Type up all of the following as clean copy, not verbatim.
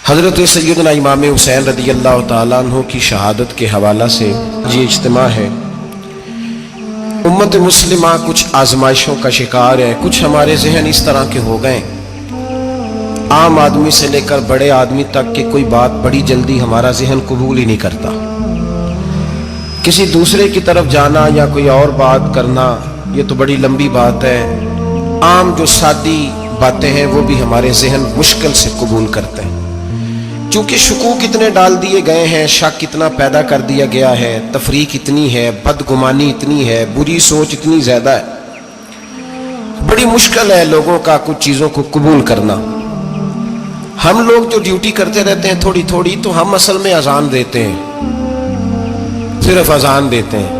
حضرت سیدنا امام حسین رضی اللہ تعالیٰ عنہ کی شہادت کے حوالہ سے یہ اجتماع ہے۔ امت مسلمہ کچھ آزمائشوں کا شکار ہے، کچھ ہمارے ذہن اس طرح کے ہو گئے، عام آدمی سے لے کر بڑے آدمی تک کہ کوئی بات بڑی جلدی ہمارا ذہن قبول ہی نہیں کرتا۔ کسی دوسرے کی طرف جانا یا کوئی اور بات کرنا یہ تو بڑی لمبی بات ہے، عام جو سادی باتیں ہیں وہ بھی ہمارے ذہن مشکل سے قبول کرتے ہیں، چونکہ شکوک اتنے ڈال دیے گئے ہیں، شک اتنا پیدا کر دیا گیا ہے، تفریق اتنی ہے، بدگمانی اتنی ہے، بری سوچ اتنی زیادہ ہے، بڑی مشکل ہے لوگوں کا کچھ چیزوں کو قبول کرنا۔ ہم لوگ جو ڈیوٹی کرتے رہتے ہیں تھوڑی تھوڑی، تو ہم اصل میں اذان دیتے ہیں، صرف اذان دیتے ہیں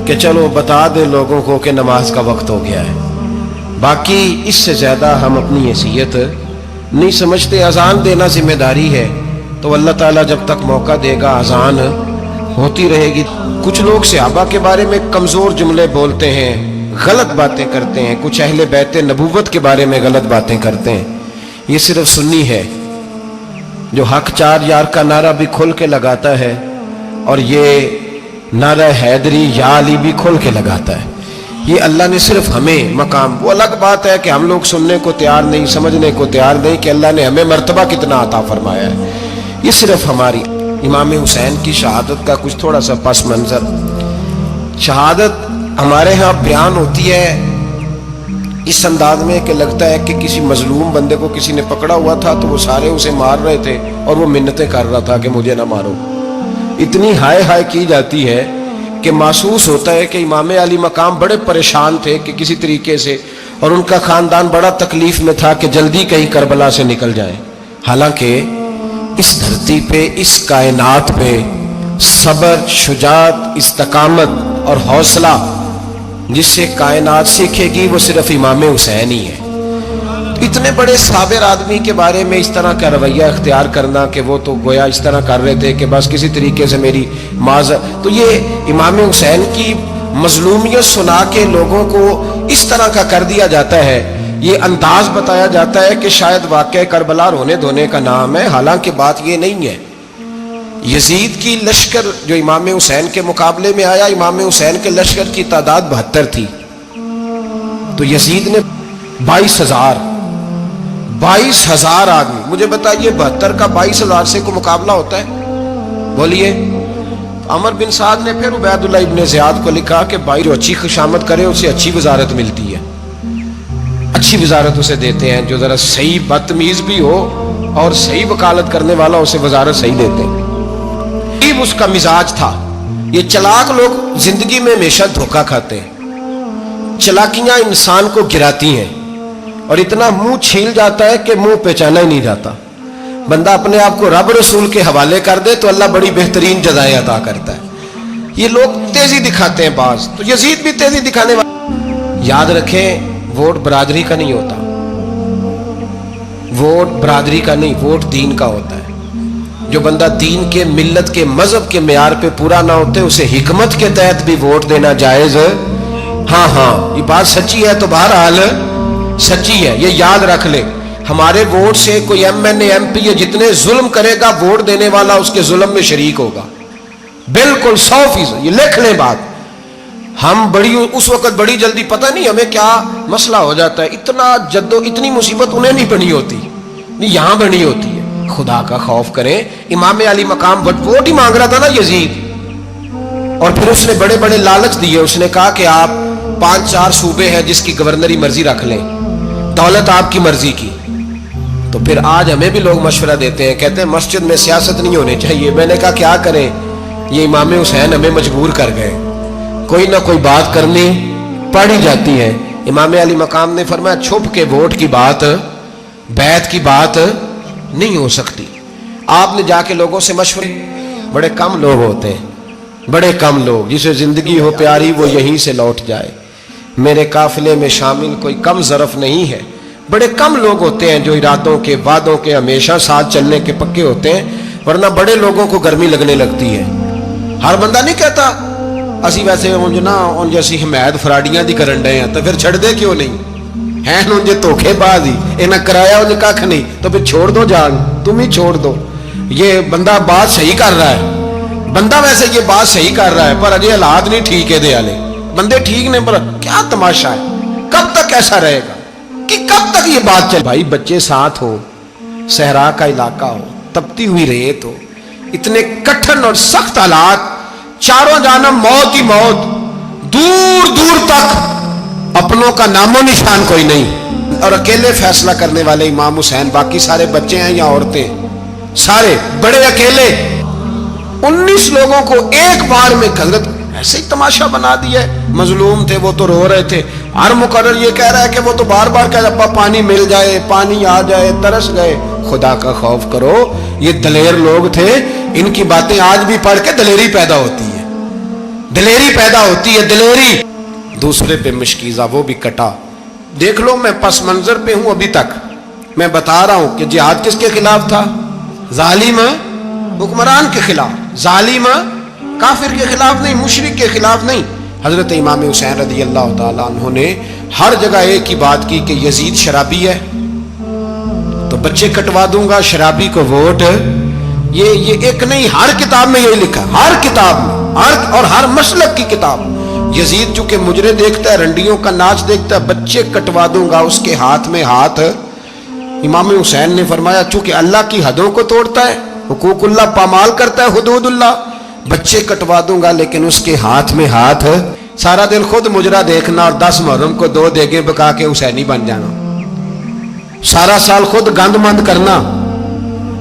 کہ چلو بتا دے لوگوں کو کہ نماز کا وقت ہو گیا ہے، باقی اس سے زیادہ ہم اپنی حیثیت نہیں سمجھتے۔ اذان دینا ذمہ داری ہے، تو اللہ تعالیٰ جب تک موقع دے گا اذان ہوتی رہے گی۔ کچھ لوگ صحابہ کے بارے میں کمزور جملے بولتے ہیں، غلط باتیں کرتے ہیں، کچھ اہل بیت نبوت کے بارے میں غلط باتیں کرتے ہیں، یہ صرف سنی ہے جو حق چار یار کا نعرہ بھی کھل کے لگاتا ہے، اور یہ نعرہ حیدری یا علی بھی کھل کے لگاتا ہے۔ یہ اللہ نے صرف ہمیں مقام، وہ الگ بات ہے کہ ہم لوگ سننے کو تیار نہیں، سمجھنے کو تیار نہیں کہ اللہ نے ہمیں مرتبہ کتنا عطا فرمایا ہے۔ یہ صرف ہماری امام حسین کی شہادت کا کچھ تھوڑا سا پس منظر۔ شہادت ہمارے ہاں بیان ہوتی ہے اس انداز میں کہ لگتا ہے کہ کسی مظلوم بندے کو کسی نے پکڑا ہوا تھا تو وہ سارے اسے مار رہے تھے اور وہ منتیں کر رہا تھا کہ مجھے نہ مارو، اتنی ہائے ہائے کی جاتی ہے کہ محسوس ہوتا ہے کہ امام علی مقام بڑے پریشان تھے کہ کسی طریقے سے، اور ان کا خاندان بڑا تکلیف میں تھا کہ جلدی کہیں کربلا سے نکل جائیں۔ حالانکہ اس دھرتی پہ، اس کائنات پہ صبر، شجاعت، استقامت اور حوصلہ جس سے کائنات سیکھے گی وہ صرف امام حسین ہی ہے۔ اتنے بڑے صابر آدمی کے بارے میں اس طرح کا رویہ اختیار کرنا کہ وہ تو گویا اس طرح کر رہے تھے کہ بس کسی طریقے سے میری معذرت، تو یہ امام حسین کی مظلومیت سنا کے لوگوں کو اس طرح کا کر دیا جاتا ہے، یہ انداز بتایا جاتا ہے کہ شاید واقعہ کربلا رونے دھونے کا نام ہے، حالانکہ بات یہ نہیں ہے۔ یزید کی لشکر جو امام حسین کے مقابلے میں آیا، امام حسین کے لشکر کی تعداد 72 تھی، تو یزید نے 22,000 آدمی، مجھے بتائیے 72 کا 22,000 سے کوئی مقابلہ ہوتا ہے؟ بولیے۔ عمر بن سعد نے پھر عبید اللہ ابن زیاد کو لکھا کہ بھائی جو اچھی خوشامد کرے اسے اچھی وزارت ملتی ہے، اچھی وزارت اسے دیتے ہیں، جو ذرا صحیح بدتمیز بھی ہو اور صحیح وکالت کرنے والا اسے وزارت صحیح دیتے ہیں۔ اس کا مزاج تھا۔ یہ چلاک لوگ زندگی میں ہمیشہ دھوکہ کھاتے ہیں، چلاکیاں انسان کو گراتی ہیں اور اتنا منہ چھیل جاتا ہے کہ منہ پہچانا ہی نہیں جاتا۔ بندہ اپنے آپ کو رب رسول کے حوالے کر دے تو اللہ بڑی بہترین جزائیں عطا کرتا ہے۔ یہ لوگ تیزی دکھاتے ہیں بعض، تو یزید بھی تیزی دکھانے والا۔ یاد رکھیں ووٹ برادری کا نہیں ہوتا، ووٹ برادری کا نہیں، ووٹ دین کا ہوتا ہے۔ جو بندہ دین کے، ملت کے، مذہب کے معیار پہ پورا نہ ہوتے اسے حکمت کے تحت بھی ووٹ دینا جائز ہے۔ ہاں یہ بات سچی ہے تو بہرحال سچی ہے، یہ یاد رکھ لے۔ ہمارے ووٹ سے کوئی ایم این اے، ایم پی جتنے ظلم کرے گا، ووٹ دینے والا اس کے ظلم میں شریک ہوگا، بالکل 100%، یہ لکھ لیں بات۔ ہم اس وقت بڑی جلدی، پتہ نہیں ہمیں کیا مسئلہ ہو جاتا ہے، اتنی مصیبت انہیں نہیں بنی ہوتی، نہیں یہاں بنی ہوتی ہے۔ خدا کا خوف کریں، امام علی مقام ووٹ ہی مانگ رہا تھا نا یزید، اور پھر اس نے بڑے بڑے لالچ دیے، اس نے کہا کہ آپ 5-4 صوبے ہیں جس کی گورنری مرضی رکھ لیں، دولت آپ کی مرضی کی۔ تو پھر آج ہمیں بھی لوگ مشورہ دیتے ہیں، کہتے ہیں مسجد میں سیاست نہیں ہونی چاہیے۔ میں نے کہا کیا کریں، یہ امام حسین ہمیں مجبور کر گئے، کوئی نہ کوئی بات کرنی پڑ ہی جاتی ہے۔ امام علی مقام نے فرمایا چھپ کے ووٹ کی بات، بیعت کی بات نہیں ہو سکتی۔ آپ نے جا کے لوگوں سے مشورے، بڑے کم لوگ ہوتے ہیں، بڑے کم لوگ، جسے زندگی ہو پیاری وہ یہیں سے لوٹ جائے۔ میرے قافلے میں شامل کوئی کم ظرف نہیں ہے، بڑے کم لوگ ہوتے ہیں جو ارادوں کے، وعدوں کے ہمیشہ ساتھ چلنے کے پکے ہوتے ہیں، ورنہ بڑے لوگوں کو گرمی لگنے لگتی ہے۔ ہر بندہ نہیں کہتا اسی ویسے جو نا ان جیسی حمایت فراڈیاں دی کرن ڈے ہیں تو پھر چھڑ دے کیوں نہیں؟ ہیں انجے دھوکھے باز ہی انہیں کرایا انہیں کھ نہیں تو پھر چھوڑ دو جان، تم ہی چھوڑ دو. یہ بندہ بات صحیح کر رہا ہے، بندہ ویسے یہ بات صحیح کر رہا ہے پر اجے حالات نہیں ٹھیک ہے دے والے بندے ٹھیک نہیں. پر کیا تماشا ہے، کب تک ایسا رہے گا کہ کب تک یہ بات چلے؟ بھائی بچے ساتھ ہو، صحرا کا علاقہ ہو، تپتی ہوئی ریت ہو، اتنے کٹھن اور سخت حالات، چاروں جانب موت ہی موت، دور دور تک اپنوں کا نام و نشان کوئی نہیں، اور اکیلے فیصلہ کرنے والے امام حسین، باقی سارے بچے ہیں یا عورتیں، سارے بڑے اکیلے. 19 لوگوں کو ایک بار میں حضرت ایسے ہی تماشا بنا دیا ہے. مظلوم تھے وہ تو رو رہے تھے، ہر مقرر یہ کہہ رہا ہے کہ وہ تو بار بار کہہ رہا پانی مل جائے، پانی آ جائے، ترس گئے. خدا کا خوف کرو، یہ دلیر لوگ تھے، ان کی باتیں آج بھی پڑھ کے دلیری پیدا ہوتی ہے، دلیری پیدا ہوتی ہے، دلیری. دوسرے پہ مشکیزہ وہ بھی کٹا. دیکھ لو میں پس منظر پہ ہوں ابھی تک، میں بتا رہا ہوں کہ جہاد کس کے خلاف تھا؟ ظالم حکمران کے خلاف، ظالم کافر کے خلاف نہیں، مشرک کے خلاف نہیں. حضرت امام حسین رضی اللہ تعالیٰ عنہ نے ہر جگہ ایک ہی بات کی کہ یزید شرابی ہے تو بچے کٹوا دوں گا، شرابی کو ووٹ. یہ ایک نہیں، ہر کتاب میں یہی لکھا، ہر کتاب میں، اور ہر مسلک کی کتاب. یزید چونکہ مجرے دیکھتا ہے، رنڈیوں کا ناچ دیکھتا ہے، بچے کٹوا دوں گا، اس کے ہاتھ میں ہاتھ. امام حسین نے فرمایا چونکہ اللہ کی حدوں کو توڑتا ہے، حقوق اللہ پامال کرتا ہے، حدود اللہ، بچے کٹوا دوں گا لیکن اس کے ہاتھ میں ہاتھ. سارا دن خود مجرا دیکھنا اور 10 محرم کو 2 دیگیں پکا کے حسینی بن جانا، سارا سال خود گند مند کرنا،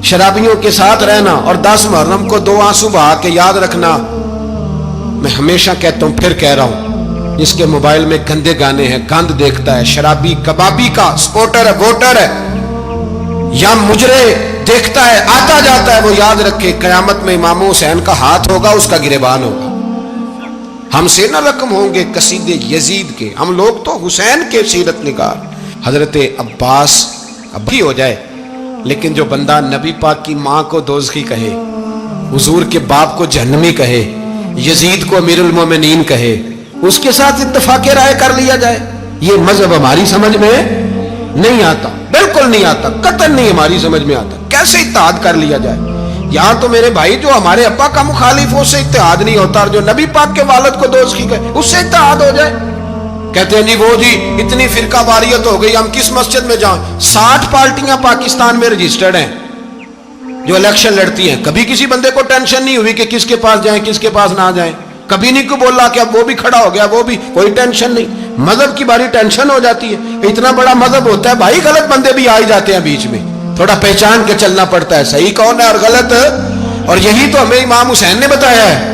شرابیوں کے ساتھ رہنا، اور 10 محرم کو 2 آنسو بہا کے یاد رکھنا. میں ہمیشہ کہتا ہوں، پھر کہہ رہا ہوں، جس کے موبائل میں گندے گانے ہیں، گند دیکھتا ہے، شرابی کبابی کا سپورٹر ہے، ووٹر ہے، یا مجرے دیکھتا ہے، آتا جاتا ہے، وہ یاد رکھے قیامت میں امام حسین کا ہاتھ ہوگا، اس کا گریبان ہوگا. ہم سے نہ رقم ہوں گے قصیدے یزید کے، ہم لوگ تو حسین کے سیرت نگار. حضرت عباس اب بھی ہو جائے، لیکن جو بندہ نبی پاک کی ماں کو دوزخی کہے، حضور کے باپ کو جہنمی کہے، یزید کو امیر المومنین کہے، اس کے ساتھ اتفاق رائے کر لیا جائے، یہ مذہب ہماری سمجھ میں نہیں آتا، بالکل نہیں آتا، قطعاً نہیں ہماری سمجھ میں آتا. کیسے اتحاد کر لیا جائے؟ یہاں تو میرے بھائی جو ہمارے ابا کا مخالف ہو اس سے اتحاد نہیں ہوتا، اور جو نبی پاک کے والد کو دوزخی کہے اس سے اتحاد ہو جائے. کہتے ہیں وہ جی اتنی فرقہ واریت ہو گئی، ہم کس مسجد میں جائیں؟ 60 پارٹیاں پاکستان میں رجسٹرڈ ہیں جو الیکشن لڑتی ہیں. کبھی کسی بندے کو ٹینشن نہیں ہوئی کہ کس کے پاس جائیں کس کے پاس نہ جائیں، کبھی نہیں کو بولا کہ اب وہ بھی کھڑا ہو گیا، وہ بھی، کوئی ٹینشن نہیں. مذہب کی باری ٹینشن ہو جاتی ہے، اتنا بڑا مذہب ہوتا ہے بھائی، غلط بندے بھی آ ہی جاتے ہیں بیچ میں، تھوڑا پہچان کے چلنا پڑتا ہے صحیح کون ہے اور غلط. اور یہی تو ہمیں امام حسین نے بتایا ہے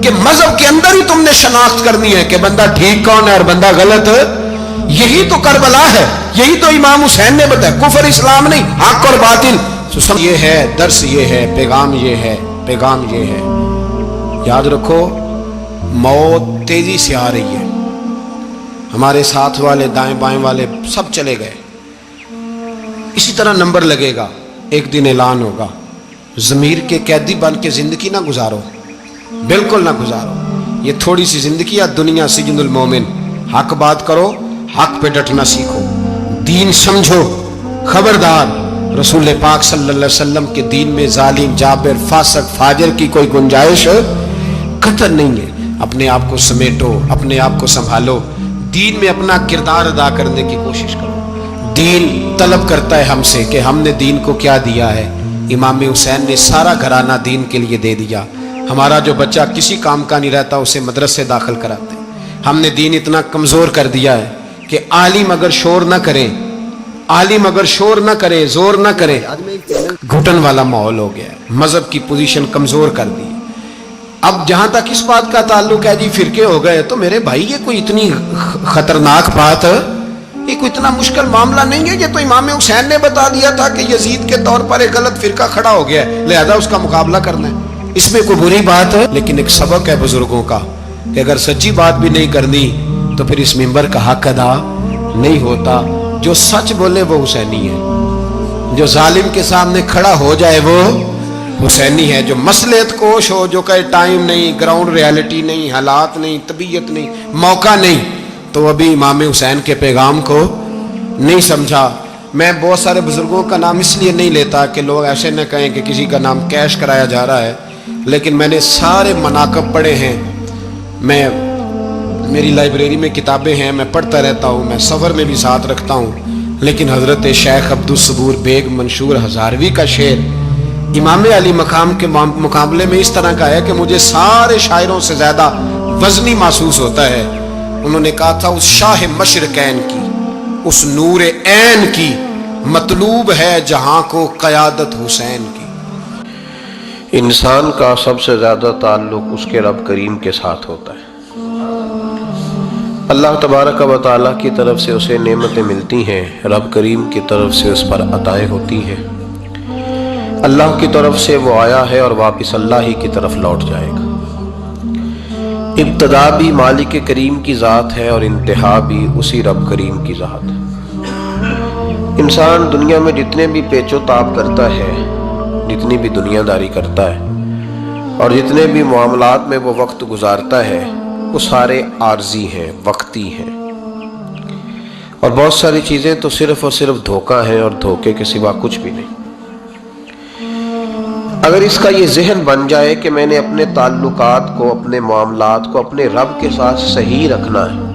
کہ مذہب کے اندر ہی تم نے شناخت کرنی ہے کہ بندہ ٹھیک کون ہے اور بندہ غلط. یہی تو کربلا ہے، یہی تو امام حسین نے بتایا، کفر اسلام نہیں، حق اور باطل. یہ ہے درس، یہ ہے پیغام، یہ ہے پیغام، یہ ہے. یاد رکھو موت تیزی سے آ رہی ہے، ہمارے ساتھ والے دائیں بائیں والے سب چلے گئے، اسی طرح نمبر لگے گا، ایک دن اعلان ہوگا. ضمیر کے قیدی بن کے زندگی نہ گزارو، بالکل نہ گزارو. یہ تھوڑی سی زندگی ہے دنیا، سجن المومن. حق بات کرو، حق پہ ڈٹنا سیکھو، دین سمجھو. خبردار رسول پاک صلی اللہ علیہ وسلم کے دین میں ظالم، جابر، فاسق، فاجر کی کوئی گنجائش قطعاً نہیں ہے. اپنے آپ کو سمیٹو، اپنے آپ کو سنبھالو، دین میں اپنا کردار ادا کرنے کی کوشش کرو. دین طلب کرتا ہے ہم سے کہ ہم نے دین کو کیا دیا ہے. امام حسین نے سارا گھرانہ دین کے لیے دے دیا. ہمارا جو بچہ کسی کام کا نہیں رہتا اسے مدرسے داخل کراتے. ہم نے دین اتنا کمزور کر دیا ہے کہ عالم اگر شور نہ کرے، عالم اگر شور نہ کرے، زور نہ کرے، گھٹن والا ماحول ہو گیا ہے. مذہب کی پوزیشن کمزور کر دی. اب جہاں تک اس بات کا تعلق ہے جی فرقے ہو گئے، تو میرے بھائی یہ کوئی اتنی خطرناک بات، یہ کوئی اتنا مشکل معاملہ نہیں ہے. یہ تو امام حسین نے بتا دیا تھا کہ یزید کے طور پر ایک غلط فرقہ کھڑا ہو گیا ہے، لہذا اس کا مقابلہ کرنا ہے. اس میں کوئی بری بات ہے، لیکن ایک سبق ہے بزرگوں کا کہ اگر سچی بات بھی نہیں کرنی تو پھر اس منبر کا حق ادا نہیں ہوتا. جو سچ بولے وہ حسینی ہے، جو ظالم کے سامنے کھڑا ہو جائے وہ حسینی ہے. جو مصلحت کوش ہو، جو کہے ٹائم نہیں، گراؤنڈ ریالٹی نہیں، حالات نہیں، طبیعت نہیں، موقع نہیں، تو ابھی امام حسین کے پیغام کو نہیں سمجھا۔ میں بہت سارے بزرگوں کا نام اس لیے نہیں لیتا کہ لوگ ایسے نہ کہیں کہ کسی کا نام کیش کرایا جا رہا ہے، لیکن میں نے سارے مناقب پڑھے ہیں۔ میری لائبریری میں کتابیں ہیں، میں پڑھتا رہتا ہوں، میں سفر میں بھی ساتھ رکھتا ہوں۔ لیکن حضرت شیخ عبدالصبور بیگ منشور ہزاروی کا شعر امام علی مقام کے مقابلے میں اس طرح کا ہے کہ مجھے سارے شاعروں سے زیادہ وزنی محسوس ہوتا ہے۔ انہوں نے کہا تھا اس شاہ مشرقین کی، اس نور عین کی مطلوب ہے جہاں کو قیادت حسین کی۔ انسان کا سب سے زیادہ تعلق اس کے رب کریم کے ساتھ ہوتا ہے۔ اللہ تبارک و تعالیٰ کی طرف سے اسے نعمتیں ملتی ہیں، رب کریم کی طرف سے اس پر عطائیں ہوتی ہیں۔ اللہ کی طرف سے وہ آیا ہے اور واپس اللہ ہی کی طرف لوٹ جائے گا۔ ابتدا بھی مالک کریم کی ذات ہے اور انتہا بھی اسی رب کریم کی ذات ہے۔ انسان دنیا میں جتنے بھی پیچ و تاب کرتا ہے، جتنی بھی دنیا داری کرتا ہے اور جتنے بھی معاملات میں وہ وقت گزارتا ہے، وہ سارے عارضی ہیں، وقتی ہیں، اور بہت ساری چیزیں تو صرف اور صرف دھوکہ ہیں اور دھوکے کے سوا کچھ بھی نہیں۔ اگر اس کا یہ ذہن بن جائے کہ میں نے اپنے تعلقات کو، اپنے معاملات کو اپنے رب کے ساتھ صحیح رکھنا ہے،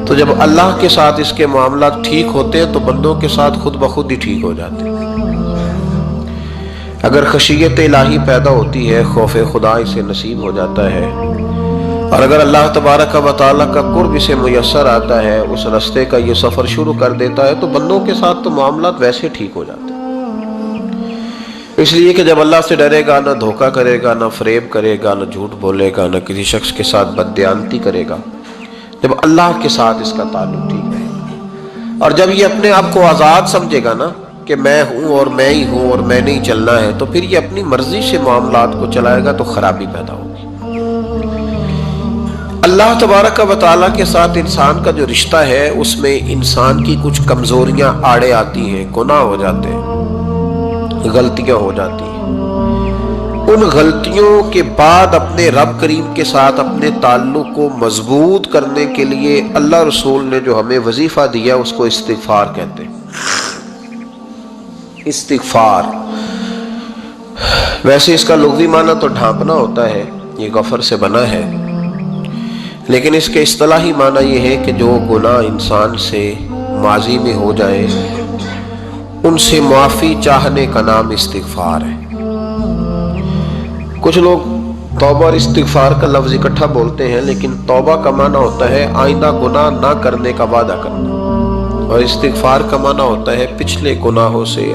تو جب اللہ کے ساتھ اس کے معاملات ٹھیک ہوتے ہیں تو بندوں کے ساتھ خود بخود ہی ٹھیک ہو جاتے ہیں۔ اگر خشیت الہی پیدا ہوتی ہے، خوف خدا اسے نصیب ہو جاتا ہے، اور اگر اللہ تبارک و تعالیٰ کا قرب اسے میسر آتا ہے، اس رستے کا یہ سفر شروع کر دیتا ہے، تو بندوں کے ساتھ تو معاملات ویسے ٹھیک ہو جاتے ہیں۔ اس لیے کہ جب اللہ سے ڈرے گا، نہ دھوکہ کرے گا، نہ فریب کرے گا، نہ جھوٹ بولے گا، نہ کسی شخص کے ساتھ بددیانتی کرے گا، جب اللہ کے ساتھ اس کا تعلق ٹھیک رہے گا، اور جب یہ اپنے آپ کو آزاد سمجھے گا نا کہ میں ہوں اور میں ہی ہوں اور میں نہیں چلنا ہے، تو پھر یہ اپنی مرضی سے معاملات کو چلائے گا تو خرابی پیدا ہوگی۔ اللہ تبارک و تعالیٰ کے ساتھ انسان کا جو رشتہ ہے، اس میں انسان کی کچھ کمزوریاں آڑے آتی ہیں، گناہ ہو جاتے ہیں، غلطیاں ہو جاتی ہیں۔ ان غلطیوں کے بعد اپنے رب کریم کے ساتھ اپنے تعلق کو مضبوط کرنے کے لیے اللہ رسول نے جو ہمیں وظیفہ دیا اس کو استغفار کہتے ہیں۔ استغفار ویسے اس کا لغوی معنی تو ڈھانپنا ہوتا ہے، یہ غفر سے بنا ہے، لیکن اس کے اصطلاحی معنی یہ ہے کہ جو گناہ انسان سے ماضی میں ہو جائے ان سے معافی چاہنے کا نام استغفار ہے۔ کچھ لوگ توبہ اور استغفار کا لفظ اکٹھا بولتے ہیں، لیکن توبہ کا معنی ہوتا ہے آئندہ گناہ نہ کرنے کا وعدہ کرنا، اور استغفار کا معنی ہوتا ہے پچھلے گناہوں سے